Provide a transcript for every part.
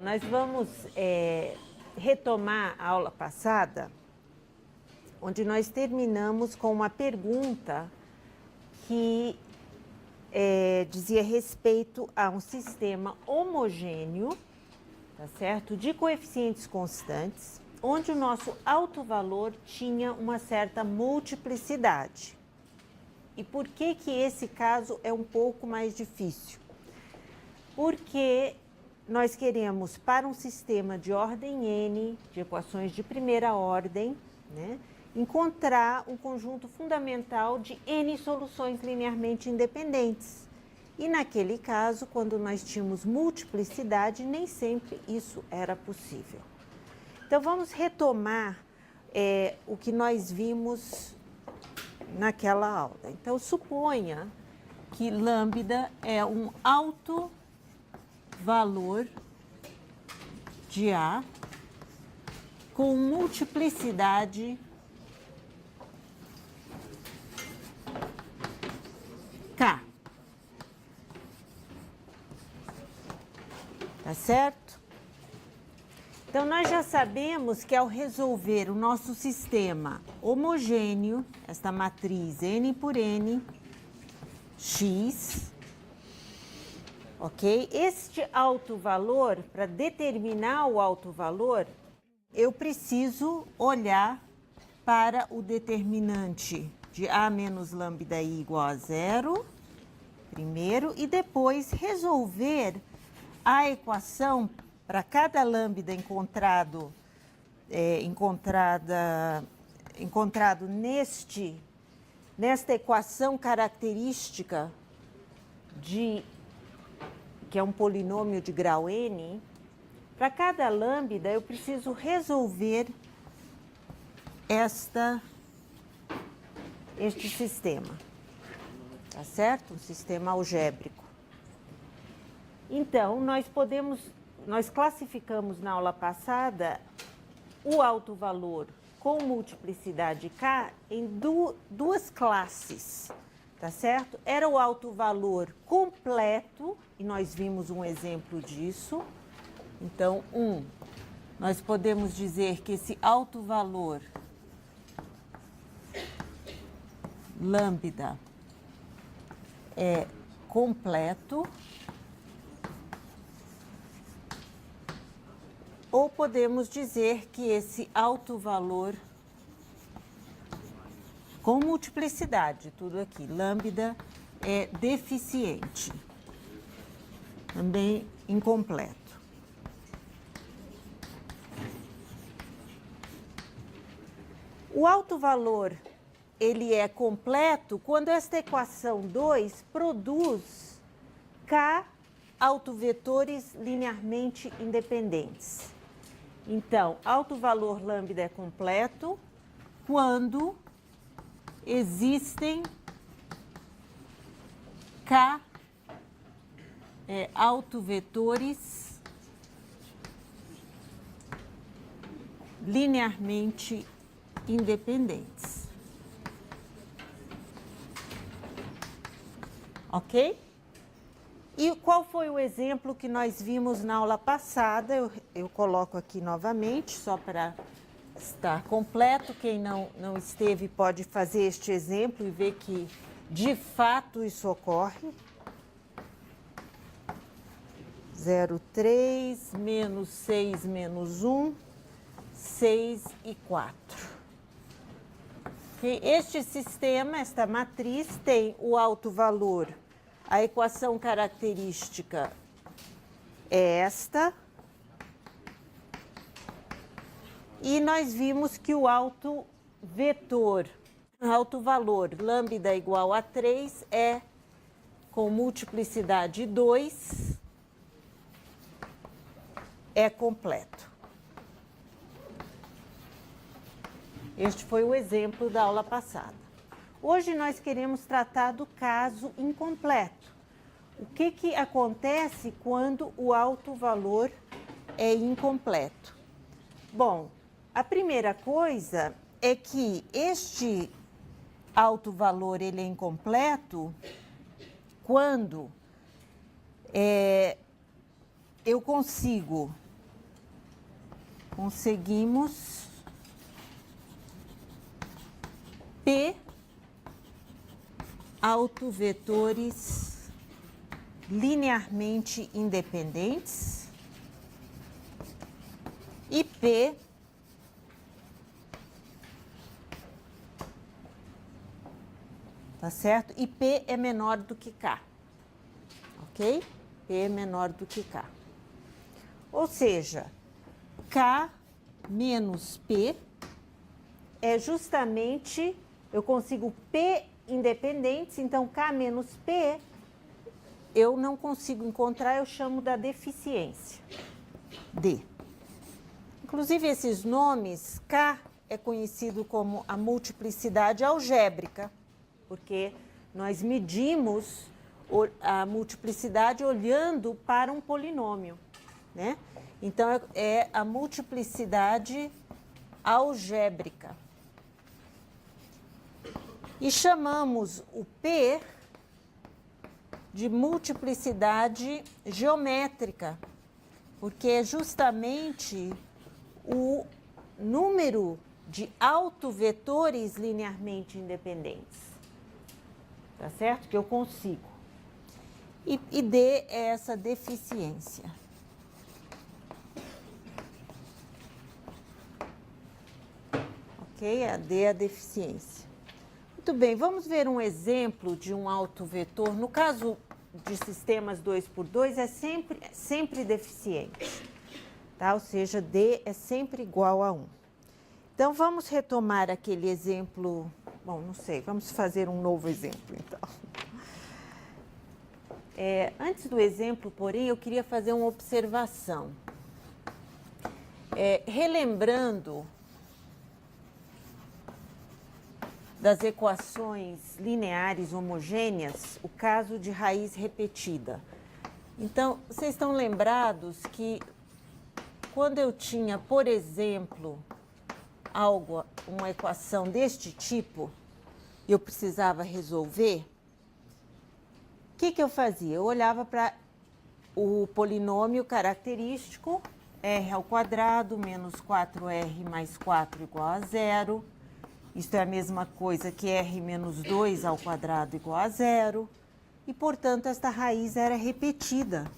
Nós vamos retomar a aula passada, onde nós terminamos com uma pergunta que dizia respeito a um sistema homogêneo, tá certo? De coeficientes constantes, onde o nosso alto valor tinha uma certa multiplicidade. E por que que esse caso é um pouco mais difícil? Porque nós queremos, para um sistema de ordem n, de equações de primeira ordem, né, encontrar um conjunto fundamental de n soluções linearmente independentes. E naquele caso, quando nós tínhamos multiplicidade, nem sempre isso era possível. Então, vamos retomar o que nós vimos naquela aula. Então, suponha que lambda é um alto valor de A com multiplicidade K. Tá certo? Então, nós já sabemos que ao resolver o nosso sistema homogêneo, esta matriz n por n, x, ok? Este alto valor, para determinar o alto valor, eu preciso olhar para o determinante de A menos lambda I igual a zero, primeiro, e depois resolver a equação para cada lambda encontrado nesta equação característica que é um polinômio de grau n. Para cada lambda eu preciso resolver este sistema, tá certo? Um sistema algébrico. Então, nós classificamos na aula passada o alto valor com multiplicidade K em duas classes, tá certo? Era o alto valor completo, e nós vimos um exemplo disso. Então, nós podemos dizer que esse alto valor lambda é completo. Ou podemos dizer que esse alto valor com multiplicidade, tudo aqui, lambda é deficiente, também incompleto. O alto valor, ele é completo quando esta equação 2 produz K autovetores linearmente independentes. Então, alto valor lambda é completo quando existem K autovetores linearmente independentes. Ok? E qual foi o exemplo que nós vimos na aula passada? Eu coloco aqui novamente, só para estar completo. Quem não esteve pode fazer este exemplo e ver que, de fato, isso ocorre. 0,3 menos 6 menos 1, 6 e 4. Okay? Este sistema, esta matriz, tem o alto valor. A equação característica é esta. E nós vimos que o alto valor, lambda igual a 3, é com multiplicidade 2, é completo. Este foi o exemplo da aula passada. Hoje nós queremos tratar do caso incompleto. O que acontece quando o alto valor é incompleto? Bom, a primeira coisa é que este alto valor ele é incompleto quando eu consigo conseguimos P autovetores linearmente independentes e P tá certo? E P é menor do que K, ok? P é menor do que K. Ou seja, K menos P é justamente, eu consigo P independentes, então K menos P eu não consigo encontrar, eu chamo da deficiência, D. Inclusive esses nomes, K é conhecido como a multiplicidade algébrica, porque nós medimos a multiplicidade olhando para um polinômio, né? Então, é a multiplicidade algébrica. E chamamos o P de multiplicidade geométrica, porque é justamente o número de autovetores linearmente independentes. Tá certo? Que eu consigo. E D é essa deficiência. Ok? A D é a deficiência. Muito bem, vamos ver um exemplo de um autovetor. No caso de sistemas 2×2, é sempre deficiente. Tá? Ou seja, D é sempre igual a 1. Então, vamos retomar aquele exemplo. Bom, não sei, vamos fazer um novo exemplo, então. Antes do exemplo, porém, eu queria fazer uma observação. Relembrando das equações lineares homogêneas, o caso de raiz repetida. Então, vocês estão lembrados que quando eu tinha, por exemplo, uma equação deste tipo, e eu precisava resolver, o que eu fazia? Eu olhava para o polinômio característico, r ao quadrado menos 4r mais 4 igual a 0. Isto é a mesma coisa que r menos 2 ao quadrado igual a 0. E, portanto, esta raiz era repetida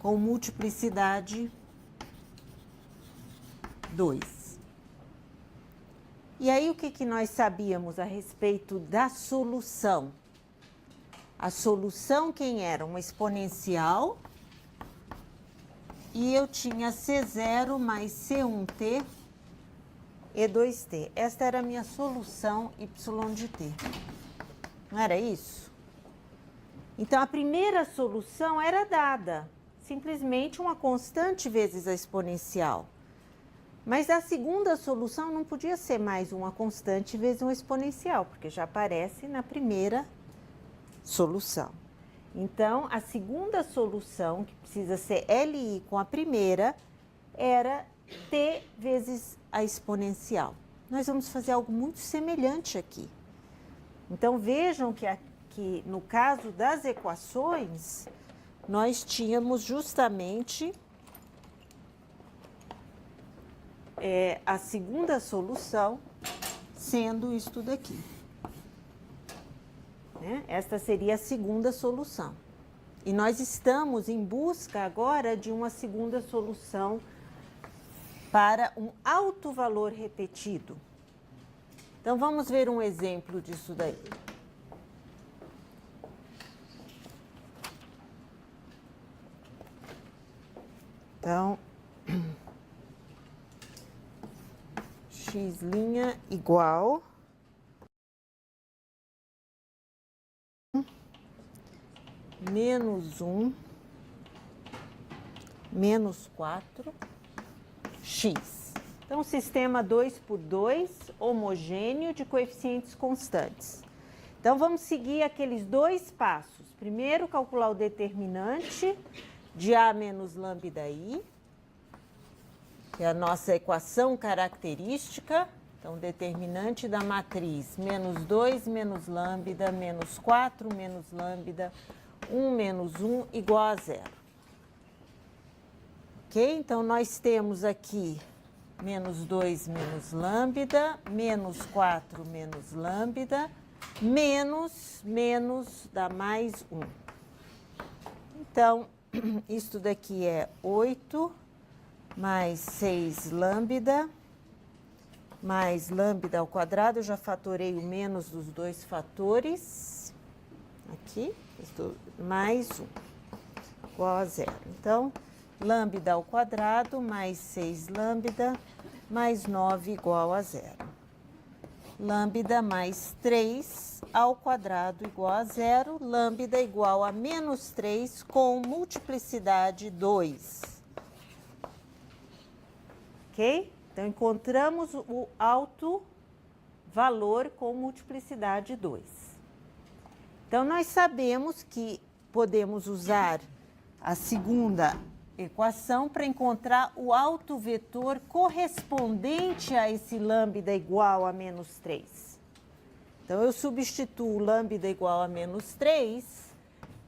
com multiplicidade 2. E aí, o que nós sabíamos a respeito da solução? A solução, quem era? Uma exponencial. E eu tinha C0 mais C1t e 2t. Esta era a minha solução y de t. Não era isso? Então, a primeira solução era dada. Simplesmente uma constante vezes a exponencial. Mas a segunda solução não podia ser mais uma constante vezes uma exponencial, porque já aparece na primeira solução. Então, a segunda solução, que precisa ser LI com a primeira, era t vezes a exponencial. Nós vamos fazer algo muito semelhante aqui. Então, vejam que aqui, no caso das equações, nós tínhamos justamente a segunda solução sendo isto daqui. Né? Esta seria a segunda solução. E nós estamos em busca agora de uma segunda solução para um alto valor repetido. Então, vamos ver um exemplo disso daí. Então, x' igual menos 1 menos 4 x. Então, sistema 2×2 homogêneo de coeficientes constantes. Então, vamos seguir aqueles dois passos. Primeiro, calcular o determinante de A menos lambda I, que é a nossa equação característica. Então, determinante da matriz menos 2 menos lambda menos 4 menos lambda 1 menos 1 igual a 0. Ok? Então, nós temos aqui menos 2 menos lambda, menos 4 menos lambda, menos dá mais 1. Então, isto daqui é 8 mais 6 lambda, mais lambda ao quadrado. Eu já fatorei o menos dos dois fatores. Aqui, mais 1, igual a 0. Então, lambda ao quadrado mais 6 lambda mais 9 igual a 0. Lambda mais 3 ao quadrado igual a 0. Lambda igual a menos 3 com multiplicidade 2. Ok? Então, encontramos o alto valor com multiplicidade 2. Então, nós sabemos que podemos usar a segunda equação para encontrar o alto vetor correspondente a esse lambda igual a menos 3. Então, eu substituo lambda igual a menos 3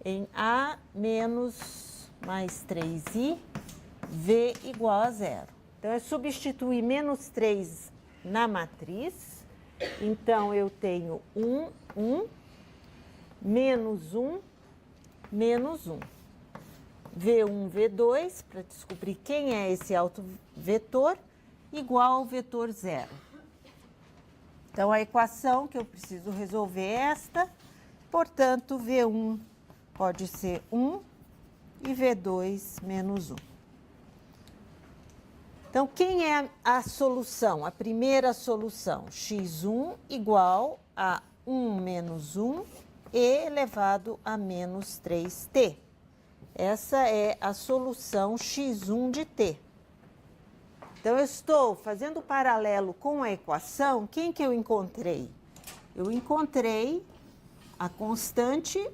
em A menos mais 3i, V igual a 0. Então, eu substituir menos 3 na matriz. Então, eu tenho 1, 1, menos 1, menos 1. V1, V2, para descobrir quem é esse alto vetor, igual ao vetor 0. Então, a equação que eu preciso resolver é esta. Portanto, V1 pode ser 1 e V2 menos 1. Então, quem é a solução? A primeira solução, x1 igual a 1 menos 1 e elevado a menos 3t. Essa é a solução x1 de t. Então, eu estou fazendo paralelo com a equação. Quem que eu encontrei? Eu encontrei a constante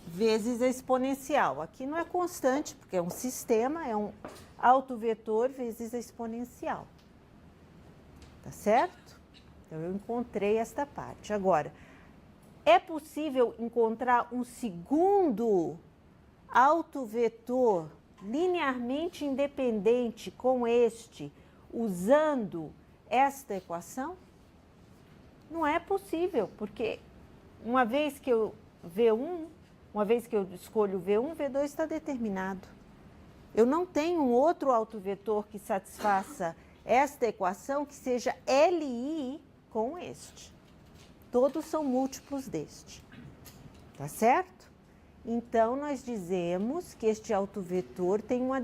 vezes a exponencial. Aqui não é constante, porque é um sistema, é um alto vetor vezes a exponencial. Tá certo? Então, eu encontrei esta parte. Agora, é possível encontrar um segundo alto vetor linearmente independente com este, usando esta equação? Não é possível, porque uma vez que eu escolho V1, V2 está determinado. Eu não tenho um outro alto vetor que satisfaça esta equação que seja LI com este. Todos são múltiplos deste. Tá certo? Então, nós dizemos que este alto vetor tem uma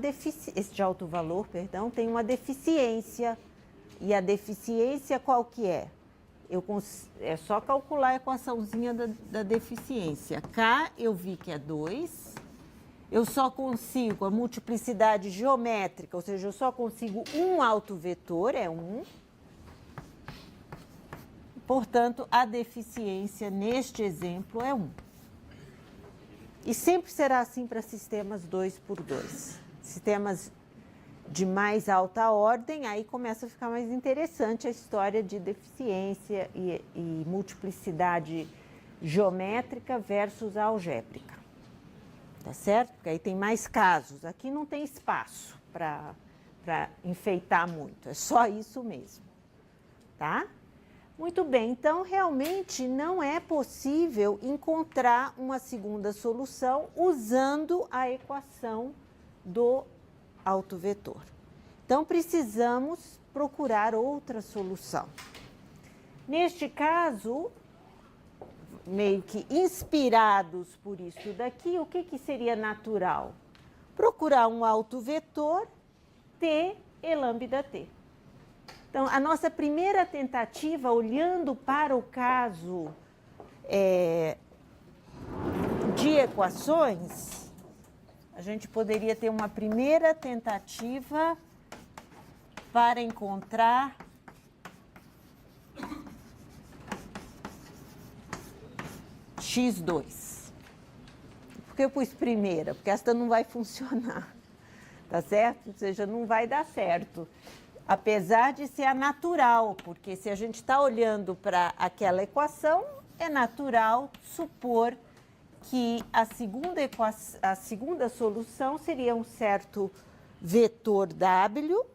este alto valor, perdão, tem uma deficiência. E a deficiência qual que é? É só calcular a equaçãozinha da deficiência. K eu vi que é 2. Eu só consigo a multiplicidade geométrica, ou seja, eu só consigo um alto vetor, é 1. Portanto, a deficiência neste exemplo é 1. E sempre será assim para sistemas 2 por 2. Sistemas de mais alta ordem, aí começa a ficar mais interessante a história de deficiência e multiplicidade geométrica versus algébrica. Tá certo? Porque aí tem mais casos. Aqui não tem espaço para enfeitar muito, é só isso mesmo. Tá? Muito bem, então realmente não é possível encontrar uma segunda solução usando a equação do alto vetor. Então, precisamos procurar outra solução. Neste caso, meio que inspirados por isso daqui, o que seria natural? Procurar um alto vetor T e lambda T. Então, a nossa primeira tentativa, olhando para o caso de equações, a gente poderia ter uma primeira tentativa para encontrar x2. Por que eu pus primeira? Porque esta não vai funcionar, tá certo? Ou seja, não vai dar certo. Apesar de ser a natural, porque se a gente está olhando para aquela equação, é natural supor que a segunda solução seria um certo vetor W,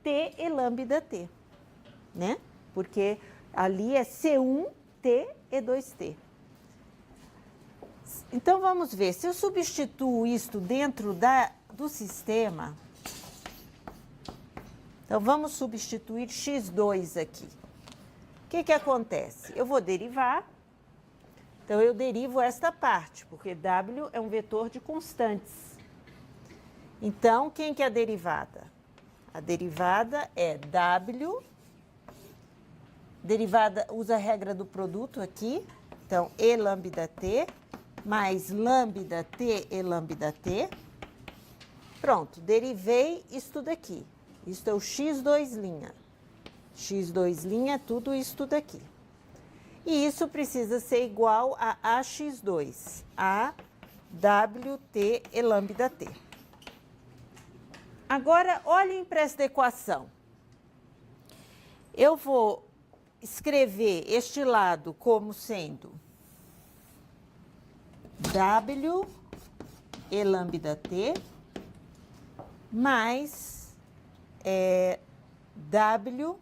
T e lambda T, né? Porque ali é C1T e 2T. Então, vamos ver, se eu substituo isto dentro do sistema, então vamos substituir x2 aqui. O que acontece? Eu vou derivar, então eu derivo esta parte, porque W é um vetor de constantes. Então, quem que é a derivada? A derivada é W, derivada usa a regra do produto aqui, então E lambda T, mais lambda T e lambda T. Pronto, derivei isto daqui. Isto é o x2'. X2' é tudo isto daqui. E isso precisa ser igual a AX2, a WT e lambda T. Agora, olhem para esta equação. Eu vou escrever este lado como sendo W e lambda T mais W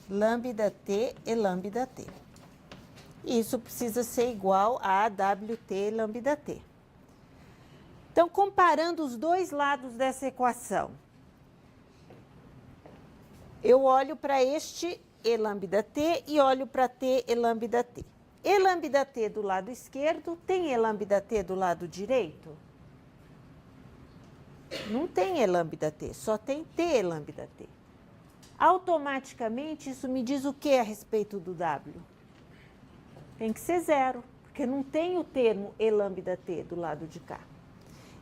lambda T e lambda T. Isso precisa ser igual a WT e lambda T. Então, comparando os dois lados dessa equação, eu olho para este E lambda T e olho para T e lambda T. E lambda T do lado esquerdo, tem E lambda T do lado direito? Não tem E lambda T, só tem T e lambda T. Automaticamente, isso me diz o que a respeito do W? Tem que ser zero, porque não tem o termo E lambda T do lado de cá.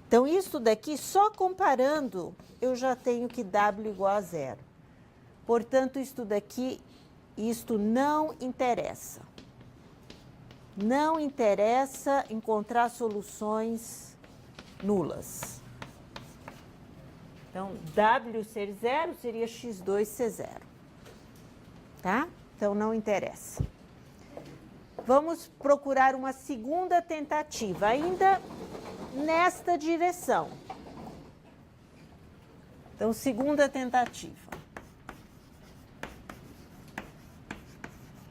Então, isso daqui, só comparando, eu já tenho que W igual a zero. Portanto, isto daqui, isto não interessa. Não interessa encontrar soluções nulas. Então, W ser zero seria x2 ser zero. Tá? Então, não interessa. Vamos procurar uma segunda tentativa, ainda nesta direção. Então, segunda tentativa.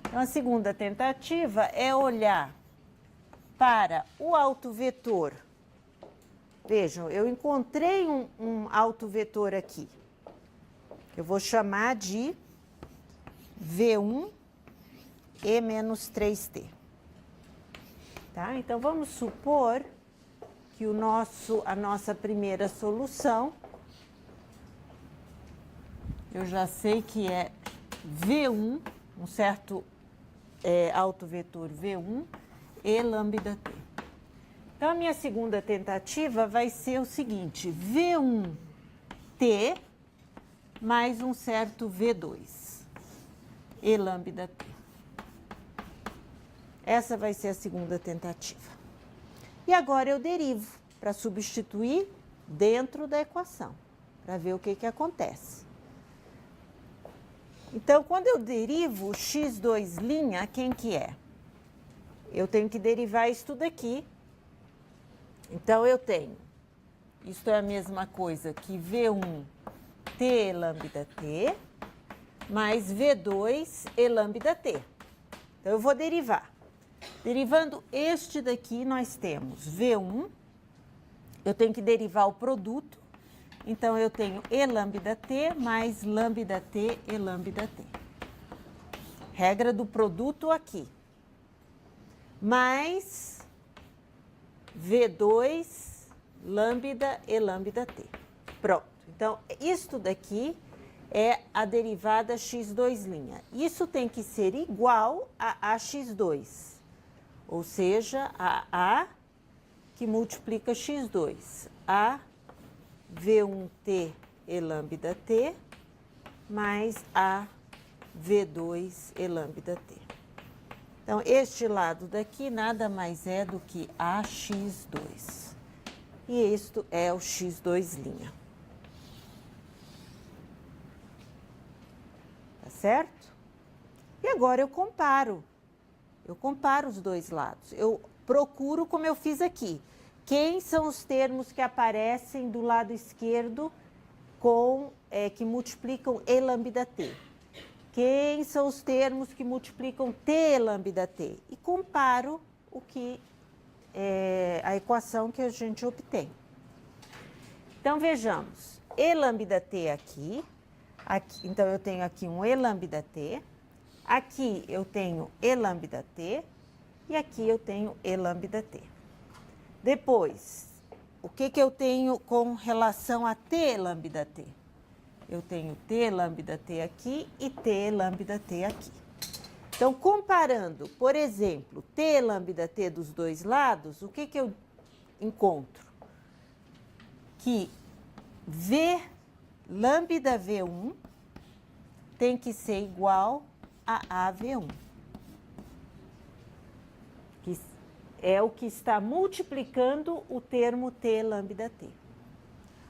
Então, a segunda tentativa é olhar para o autovetor. Vejam, eu encontrei um autovetor aqui. Eu vou chamar de V1 e menos 3T. Tá? Então, vamos supor que a nossa primeira solução, eu já sei que é V1, um certo autovetor V1 e lambda T. Então, a minha segunda tentativa vai ser o seguinte, V1T mais um certo V2 e lambda T. Essa vai ser a segunda tentativa. E agora eu derivo para substituir dentro da equação, para ver o que acontece. Então, quando eu derivo x2', quem que é? Eu tenho que derivar isso daqui. Então, eu tenho, isto é a mesma coisa que V1 T lambda T, mais V2 e lambda T. Então, eu vou derivar. Derivando este daqui, nós temos V1, eu tenho que derivar o produto, então eu tenho E lambda T mais lambda T e lambda T. Regra do produto aqui. Mais V2, lambda e lambda T. Pronto. Então, isto daqui é a derivada x2'. Isso tem que ser igual a AX2. Ou seja, a A que multiplica x2. A V1T e lambda T mais A V2 e lambda T. Então, este lado daqui nada mais é do que AX2. E isto é o x2'. Tá certo? E agora eu comparo. Eu comparo os dois lados. Eu procuro como eu fiz aqui. quem são os termos que aparecem do lado esquerdo que multiplicam E lambda T? Quem são os termos que multiplicam T lambda T? E comparo a equação que a gente obtém. Então, vejamos. E lambda T aqui. Então, eu tenho aqui um E lambda T. Aqui eu tenho E lambda T. E aqui eu tenho E lambda T. Depois, o que eu tenho com relação a T lambda T? Eu tenho T lambda T aqui e T lambda T aqui. Então, comparando, por exemplo, T lambda T dos dois lados, o que eu encontro? Que V lambda V1 tem que ser igual a AV1. Que é o que está multiplicando o termo T lambda T.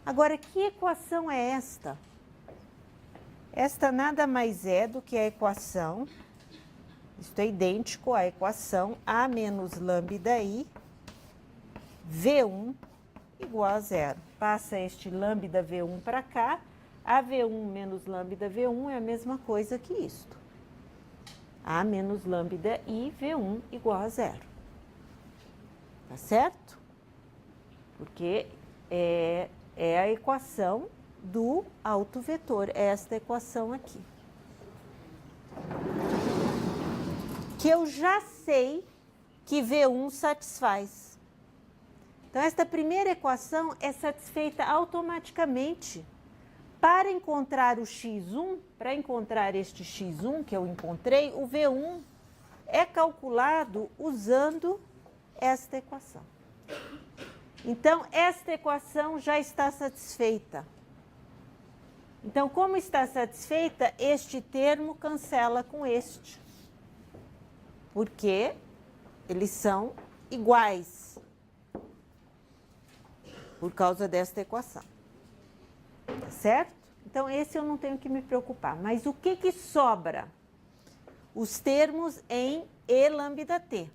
Agora, que equação é esta? Esta nada mais é do que a equação, isto é idêntico à equação A menos lambda I, V1 igual a zero. Passa este lambda V1 para cá, AV1 menos lambda V1 é a mesma coisa que isto. A menos lambda I, V1 igual a zero. Tá certo? Porque é a equação do autovetor, esta equação aqui. Que eu já sei que V1 satisfaz. Então, esta primeira equação é satisfeita automaticamente. Para encontrar o x1, para encontrar este x1 que eu encontrei, o V1 é calculado usando esta equação. Então, esta equação já está satisfeita. Então, como está satisfeita, este termo cancela com este. Porque eles são iguais. Por causa desta equação. Tá certo? Então, esse eu não tenho que me preocupar. Mas o que sobra? Os termos em E lambda T.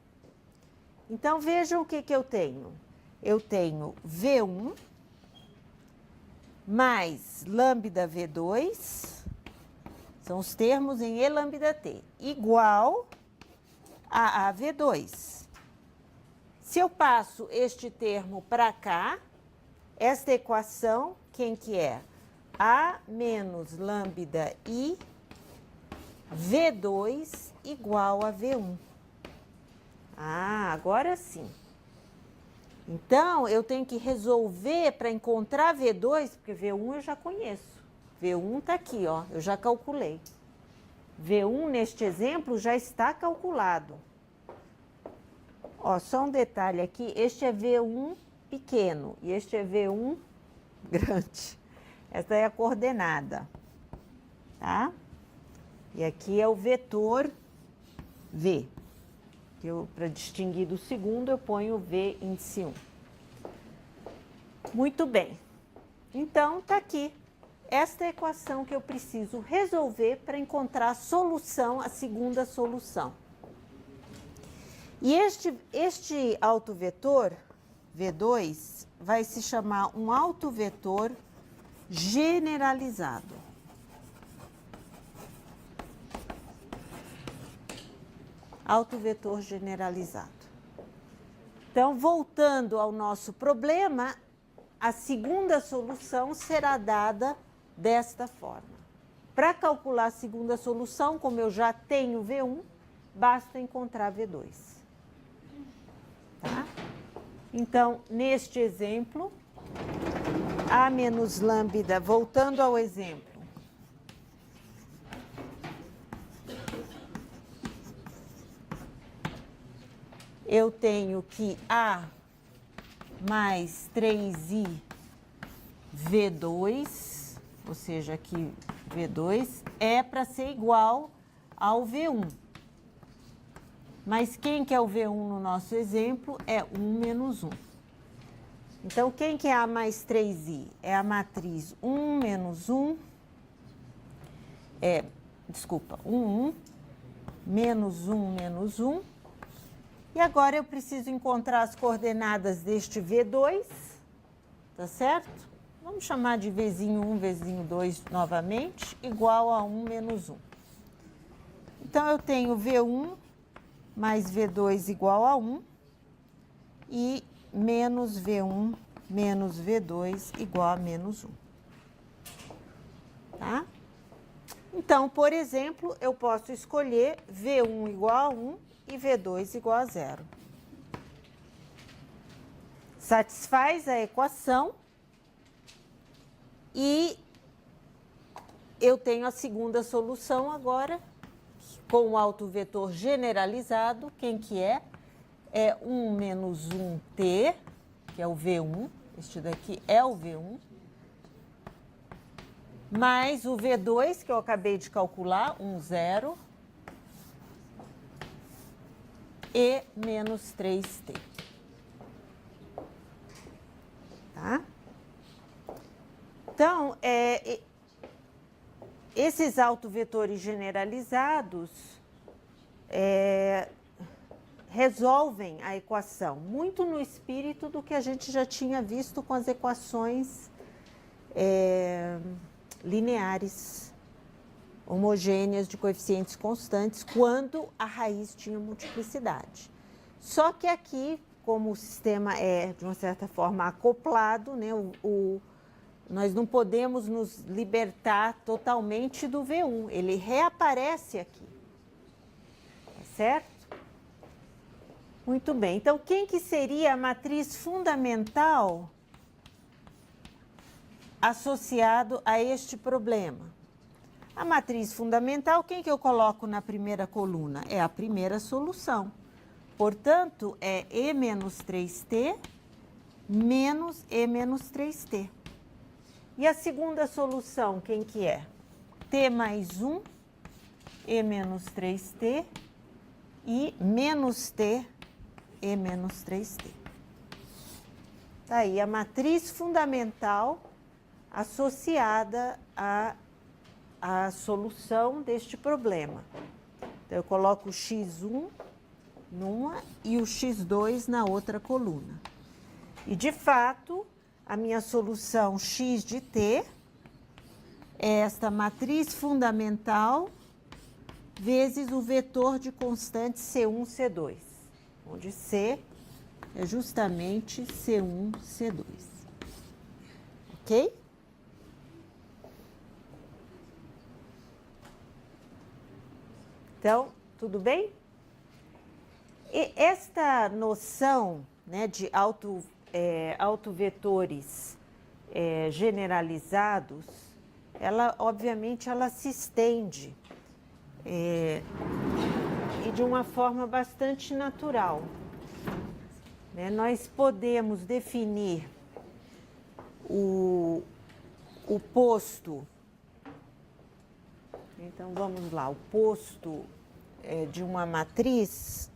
Então, vejam o que eu tenho. Eu tenho V1 mais lambda V2, são os termos em E lambda T, igual a AV2. Se eu passo este termo para cá, esta equação, quem que é? A menos lambda I, V2 igual a V1. Ah, agora sim. Então, eu tenho que resolver para encontrar V2, porque V1 eu já conheço. V1 está aqui, ó, eu já calculei. V1, neste exemplo, já está calculado. Ó, só um detalhe aqui, este é V1 pequeno e este é V1 grande. Essa é a coordenada, tá? E aqui é o vetor V. Para distinguir do segundo, eu ponho V índice 1. Muito bem. Então, está aqui. Esta é a equação que eu preciso resolver para encontrar a solução, a segunda solução. E este autovetor, V2, vai se chamar um autovetor generalizado. Autovetor generalizado. Então, voltando ao nosso problema, a segunda solução será dada desta forma. Para calcular a segunda solução, como eu já tenho V1, basta encontrar V2. Tá? Então, neste exemplo, A menos lambda, voltando ao exemplo, eu tenho que A mais 3i V2, ou seja, aqui V2, é para ser igual ao V1. Mas quem que é o V1 no nosso exemplo? É 1 menos 1. Então, quem que é A mais 3i? É a matriz 1 menos 1, 1, 1, menos 1, menos 1, E agora eu preciso encontrar as coordenadas deste V2, tá certo? Vamos chamar de Vzinho 1, Vzinho 2 novamente, igual a 1 menos 1. Então, eu tenho V1 mais V2 igual a 1 e menos V1 menos V2 igual a menos 1. Tá? Então, por exemplo, eu posso escolher V1 igual a 1 e V2 igual a 0. Satisfaz a equação e eu tenho a segunda solução agora, com o autovetor generalizado. Quem que é? É 1 menos 1t, que é o V1, este daqui é o V1, mais o V2, que eu acabei de calcular, 0, e menos 3t. Tá? Então, esses autovetores generalizados resolvem a equação, muito no espírito do que a gente já tinha visto com as equações lineares, homogêneas de coeficientes constantes, quando a raiz tinha multiplicidade. Só que aqui, como o sistema é, de uma certa forma, acoplado, né, nós não podemos nos libertar totalmente do V1, ele reaparece aqui, tá certo? Muito bem, então quem que seria a matriz fundamental associado a este problema? A matriz fundamental, quem que eu coloco na primeira coluna? É a primeira solução. Portanto, é E menos 3t menos E menos 3t. E a segunda solução, quem que é? T mais 1, E menos 3t e menos t, E menos 3t. Tá aí a matriz fundamental associada à solução deste problema. Então, eu coloco o x1 numa e o x2 na outra coluna. E, de fato, a minha solução x de t é esta matriz fundamental vezes o vetor de constantes C1, C2, onde C é justamente C1, C2. Ok? Então, tudo bem? E esta noção, né, de autovetores generalizados, ela, obviamente, ela se estende e de uma forma bastante natural. Né? Nós podemos definir o posto. Então, vamos lá, o posto de uma matriz.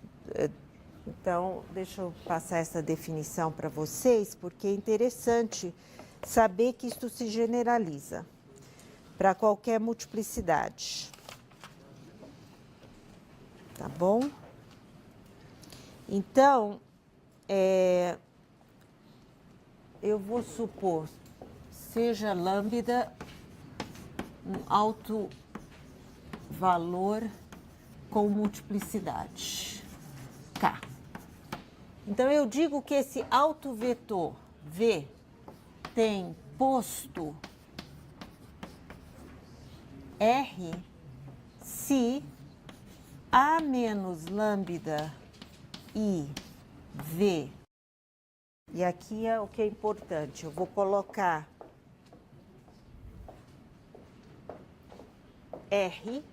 Então, deixa eu passar essa definição para vocês, porque é interessante saber que isto se generaliza para qualquer multiplicidade. Tá bom? Então, eu vou supor, seja lambda um alto valor com multiplicidade K. Então, eu digo que esse autovetor V tem posto R se A menos lambda I V. E aqui é o que é importante, eu vou colocar R,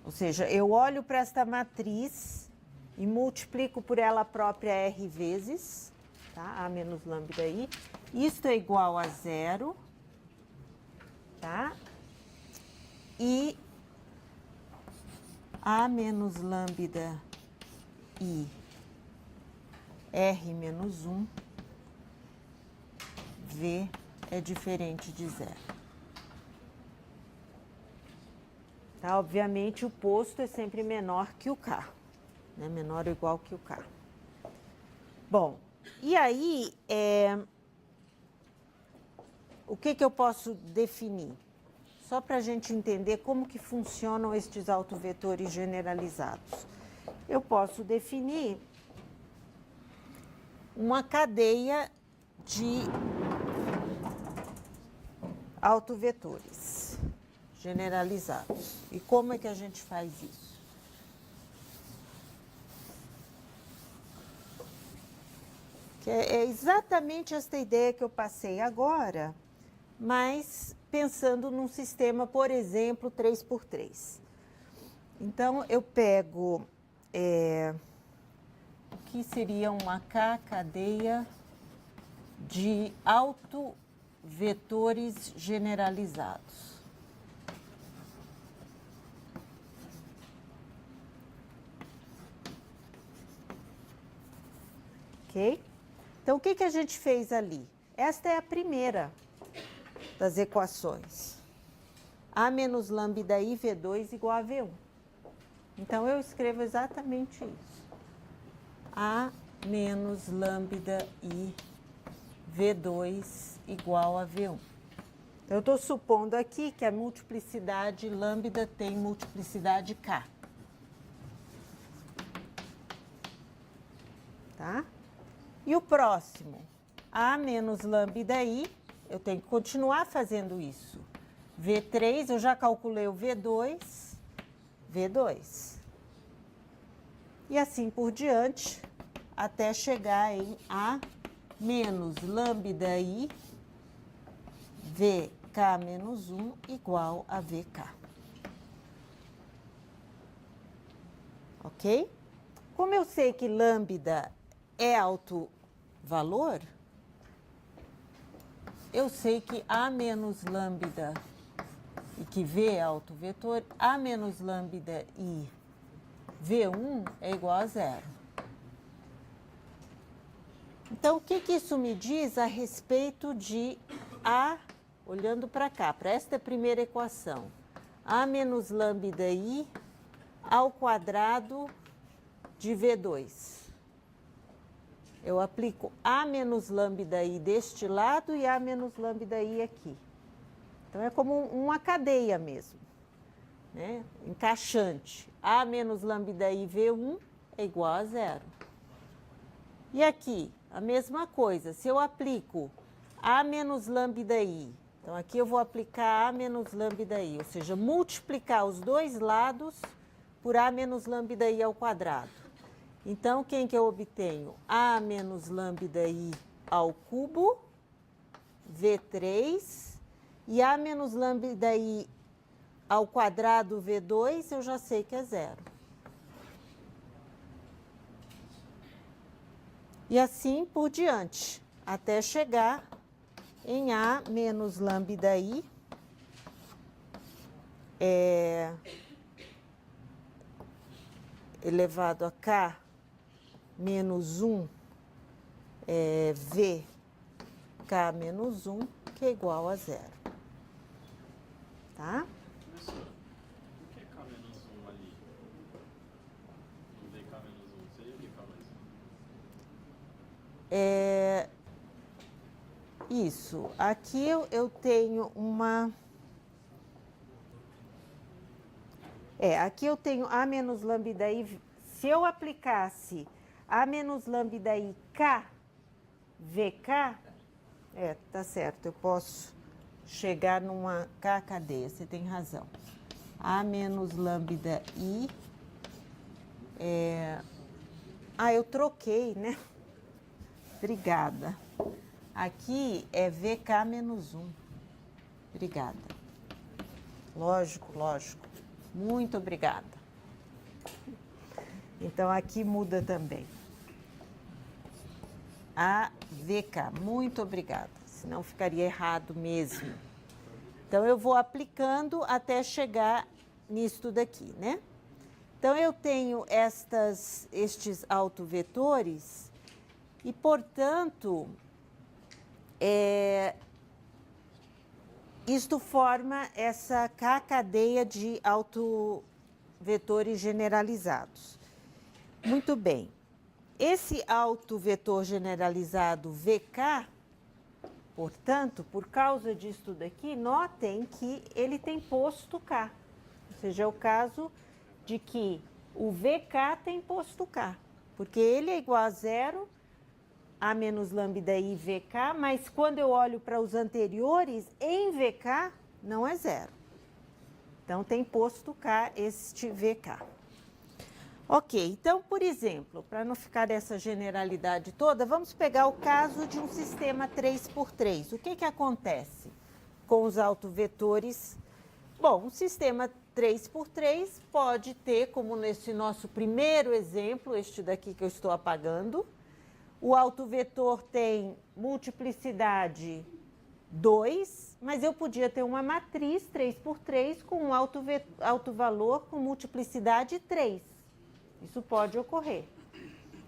ou seja, eu olho para esta matriz e multiplico por ela própria R vezes, tá? A menos lambda I. Isto é igual a 0, tá? E A menos lambda I R menos 1 V é diferente de 0. Tá? Obviamente, o posto é sempre menor que o K. né? Menor ou igual que o K. Bom, e aí, o que eu posso definir? Só para a gente entender como que funcionam estes autovetores generalizados. Eu posso definir uma cadeia de autovetores generalizados. E como é que a gente faz isso? Que é exatamente esta ideia que eu passei agora, mas pensando num sistema, por exemplo, 3x3. Então, eu pego o que seria uma K cadeia de autovetores generalizados. Ok? Então, o que a gente fez ali? Esta é a primeira das equações. A menos lambda I V2 igual a V1. Então, eu escrevo exatamente isso. A menos lambda I V2 igual a V1. Então, eu estou supondo aqui que a multiplicidade lambda tem multiplicidade K. Tá? E o próximo, A menos lambda I, eu tenho que continuar fazendo isso. V3, eu já calculei o V2, V2. E assim por diante, até chegar em A menos lambda I, VK menos 1 igual a VK. Ok? Como eu sei que lambda é alto valor, eu sei que A menos lambda, e que V é alto vetor, A menos lambda I V1 é igual a zero. Então, o que isso me diz a respeito de A, olhando para cá, para esta primeira equação? A menos lambda I ao quadrado de V2. Eu aplico A menos lambda I deste lado e A menos lambda I aqui. Então, é como uma cadeia mesmo, né? Encaixante. A menos lambda I V1 é igual a zero. E aqui, a mesma coisa. Se eu aplico A menos lambda I, então aqui eu vou aplicar A menos lambda I, ou seja, multiplicar os dois lados por A menos lambda I ao quadrado. Então, quem que eu obtenho? A menos lambda I ao cubo, V3, e A menos lambda I ao quadrado, V2, eu já sei que é zero. E assim por diante, até chegar em A menos lambda I elevado a K menos 1 V K menos 1, que é igual a zero. Tá? Professor, por que K menos 1 ali? No VK menos 1, seria o que K mais 1? Isso. Aqui eu tenho uma... aqui eu tenho A menos lambda I... Se eu aplicasse A menos lambda I K, VK... tá certo, eu posso chegar numa K cadeia, você tem razão. A menos lambda I... eu troquei, né? Obrigada. Aqui é VK menos 1. Obrigada. Lógico, lógico. Muito obrigada. Então, aqui muda também. A VK. Muito obrigada. Senão ficaria errado mesmo. Então, eu vou aplicando até chegar nisto daqui, né? Então, eu tenho estes autovetores e, portanto, isto forma essa K cadeia de autovetores generalizados. Muito bem. Esse autovetor generalizado VK, portanto, por causa disso daqui, notem que ele tem posto K. Ou seja, é o caso de que o VK tem posto K, porque ele é igual a zero, A menos lambda I VK, mas quando eu olho para os anteriores, em VK, não é zero. Então, tem posto K este VK. Ok, então, por exemplo, para não ficar dessa generalidade toda, vamos pegar o caso de um sistema 3x3. O que acontece com os autovetores? Bom, um sistema 3x3 pode ter, como nesse nosso primeiro exemplo, este daqui que eu estou apagando, o autovetor tem multiplicidade 2, mas eu podia ter uma matriz 3x3 com um autovalor com multiplicidade 3. Isso pode ocorrer.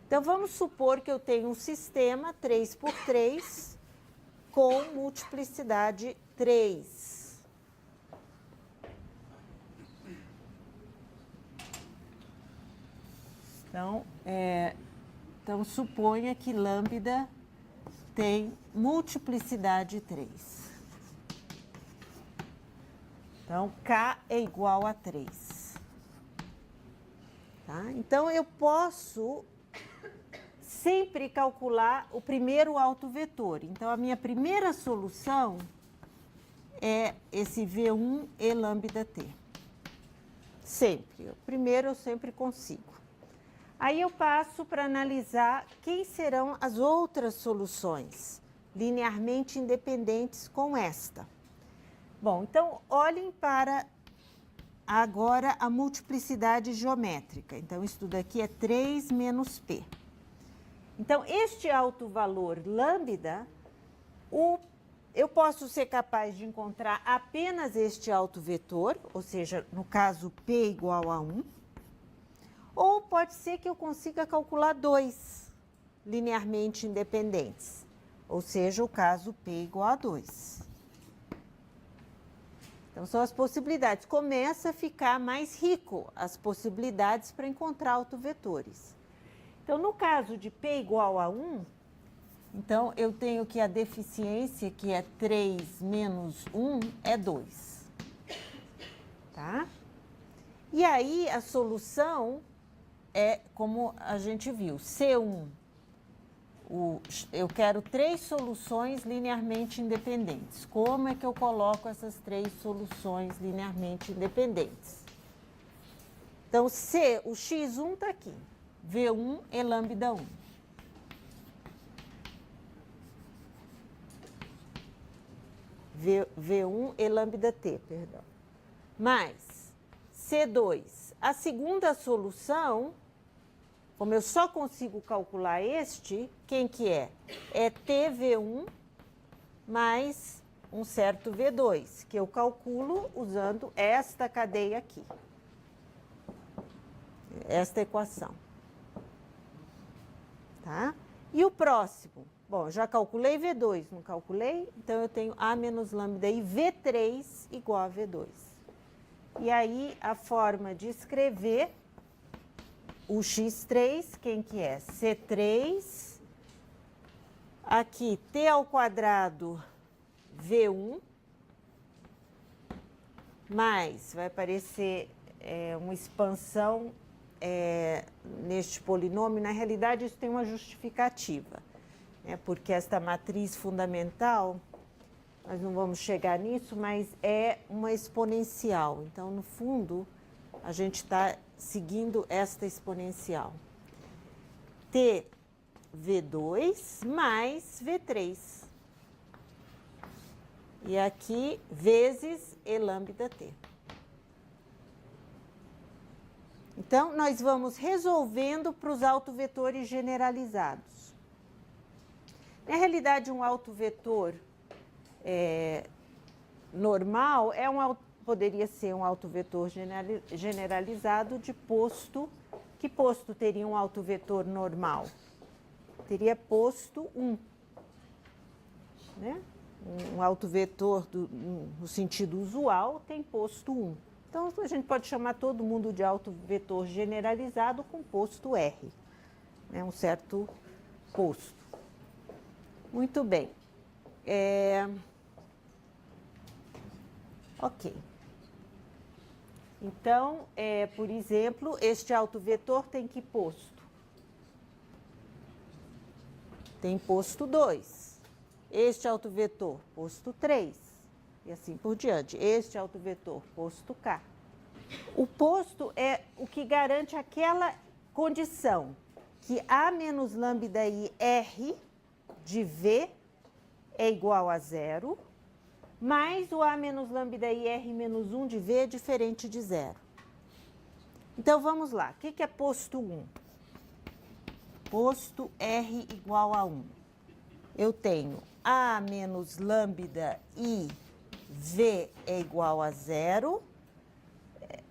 Então, vamos supor que eu tenho um sistema 3x3 com multiplicidade 3. Então, suponha que lambda tem multiplicidade 3. Então, K é igual a 3. Tá? Então, eu posso sempre calcular o primeiro autovetor. Então, a minha primeira solução é esse V1 e lambda t. Sempre. O primeiro eu sempre consigo. Aí eu passo para analisar quem serão as outras soluções linearmente independentes com esta. Bom, então olhem para agora a multiplicidade geométrica. Então, isso daqui é 3 menos P. Então, este alto valor lambda, eu posso ser capaz de encontrar apenas este autovetor, ou seja, no caso P igual a 1, ou pode ser que eu consiga calcular dois linearmente independentes, ou seja, o caso P igual a 2. Então, são as possibilidades. Começa a ficar mais rico as possibilidades para encontrar autovetores. Então, no caso de P igual a 1, então, eu tenho que a deficiência, que é 3 menos 1, é 2. Tá? E aí, a solução é, como a gente viu, C1. Eu quero 3 soluções linearmente independentes. Como é que eu coloco essas 3 soluções linearmente independentes? Então, C, o x1 está aqui. V1 é lambda 1. V1 é lambda t, perdão. Mais C2. A segunda solução, como eu só consigo calcular este, quem que é? É TV1 mais um certo V2, que eu calculo usando esta cadeia aqui. Esta equação. Tá? E o próximo? Bom, já calculei V2, não calculei? Então, eu tenho A menos lambda I V3 igual a V2. E aí, a forma de escrever o x3, quem que é? C3, aqui t ao quadrado V1, mais, vai aparecer uma expansão neste polinômio. Na realidade, isso tem uma justificativa, né? Porque esta matriz fundamental, nós não vamos chegar nisso, mas é uma exponencial. Então, no fundo, a gente está seguindo esta exponencial. T V2 mais V3. E aqui, vezes E lambda T. Então, nós vamos resolvendo para os autovetores generalizados. Na realidade, um autovetor normal poderia ser um autovetor generalizado de posto. Que posto teria um autovetor normal? Teria posto 1. Né? Um autovetor no sentido usual tem posto 1. Então, a gente pode chamar todo mundo de autovetor generalizado com posto R, né? Um certo posto. Muito bem. Ok. Então, por exemplo, este autovetor tem que posto? Tem posto 2. Este autovetor, posto 3. E assim por diante. Este autovetor, posto K. O posto é o que garante aquela condição que A menos lambda I R de V é igual a 0, mais o A menos lambda I R menos 1 de V é diferente de 0. Então, vamos lá. O que é posto 1? Posto R igual a 1. Eu tenho A menos lambda I V é igual a 0.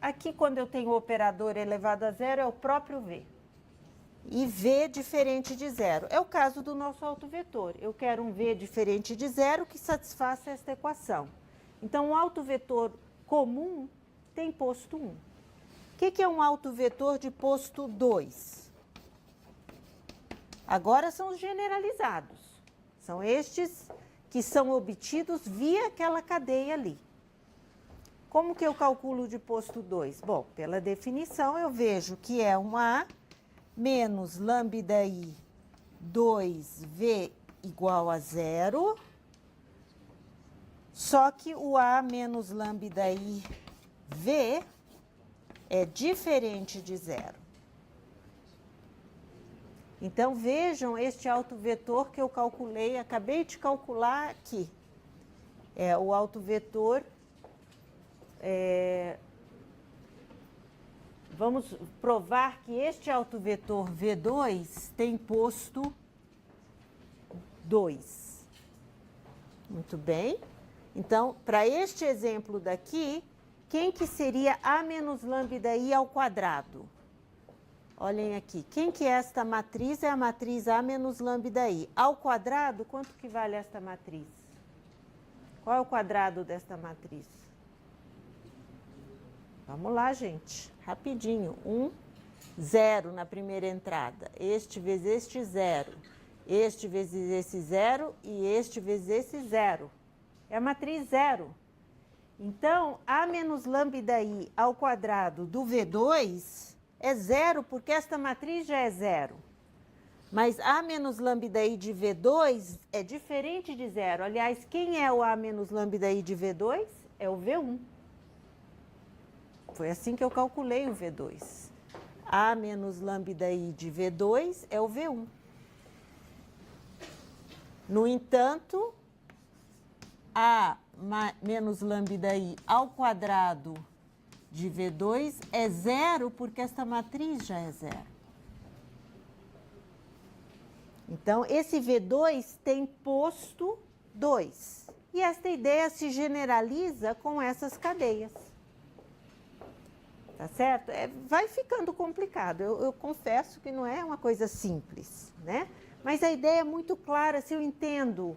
Aqui, quando eu tenho o operador elevado a 0, é o próprio V. E V diferente de 0. É o caso do nosso autovetor. Eu quero um V diferente de 0 que satisfaça esta equação. Então, um autovetor comum tem posto 1. O que é um autovetor de posto 2? Agora são os generalizados. São estes que são obtidos via aquela cadeia ali. Como que eu calculo de posto 2? Bom, pela definição eu vejo que é um A menos lambda I 2V igual a 0, só que o A menos lambda I V é diferente de 0. Então, vejam este autovetor que eu calculei, acabei de calcular aqui. É o autovetor... Vamos provar que este autovetor V2 tem posto 2. Muito bem. Então, para este exemplo daqui, quem que seria A menos lambda I ao quadrado? Olhem aqui. Quem que é esta matriz? É a matriz A menos lambda I. Ao quadrado, quanto que vale esta matriz? Qual é o quadrado desta matriz? Vamos lá, gente. Rapidinho. 1, 0 na primeira entrada. Este vezes este 0. Este vezes esse 0 e este vezes esse 0. É a matriz 0. Então, A menos lambda I ao quadrado do V2 é 0, porque esta matriz já é 0. Mas A menos lambda I de V2 é diferente de 0. Aliás, quem é o A menos lambda I de V2? É o V1. Foi assim que eu calculei o V2. A menos lambda I de V2 é o V1. No entanto, A menos lambda I ao quadrado de V2 é 0, porque esta matriz já é 0. Então, esse V2 tem posto 2. E esta ideia se generaliza com essas cadeias. Tá certo? Vai ficando complicado. Eu confesso que não é uma coisa simples, né? Mas a ideia é muito clara. Se eu entendo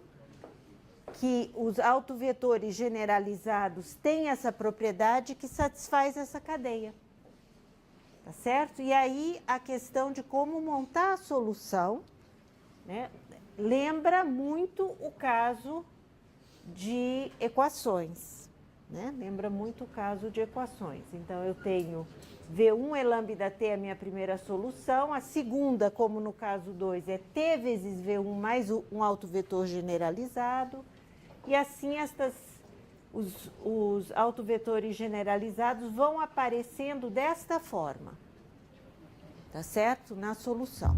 que os autovetores generalizados têm essa propriedade que satisfaz essa cadeia. Tá certo? E aí a questão de como montar a solução, né, lembra muito o caso de equações. Né? Lembra muito o caso de equações. Então, eu tenho V1 é lambda T, a minha primeira solução. A segunda, como no caso 2, é T vezes V1 mais um autovetor generalizado. E assim, os autovetores generalizados vão aparecendo desta forma. Tá certo? Na solução.